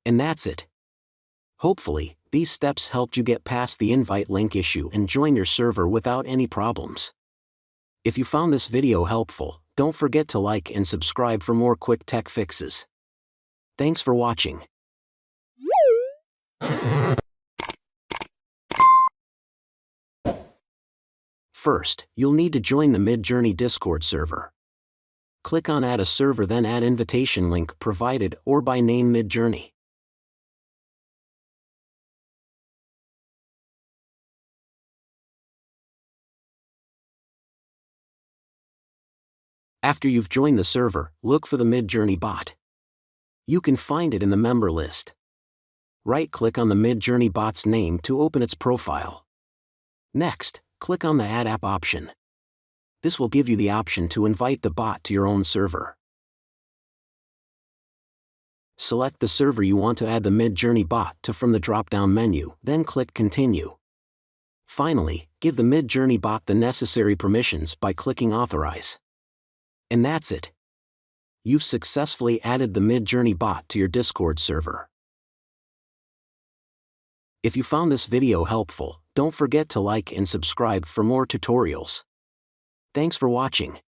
And that's it. Hopefully, these steps helped you get past the invite link issue and join your server without any problems. If you found this video helpful, don't forget to like and subscribe for more quick tech fixes. Thanks for watching. First, you'll need to join the Midjourney Discord server. Click on Add a Server, then add invitation link provided or by name Midjourney. After you've joined the server, look for the Midjourney bot. You can find it in the member list. Right-click on the Midjourney bot's name to open its profile. Next, click on the Add App option. This will give you the option to invite the bot to your own server. Select the server you want to add the Midjourney bot to from the drop-down menu, then click Continue. Finally, give the Midjourney bot the necessary permissions by clicking Authorize. And that's it. You've successfully added the Midjourney bot to your Discord server. If you found this video helpful, don't forget to like and subscribe for more tutorials. Thanks for watching.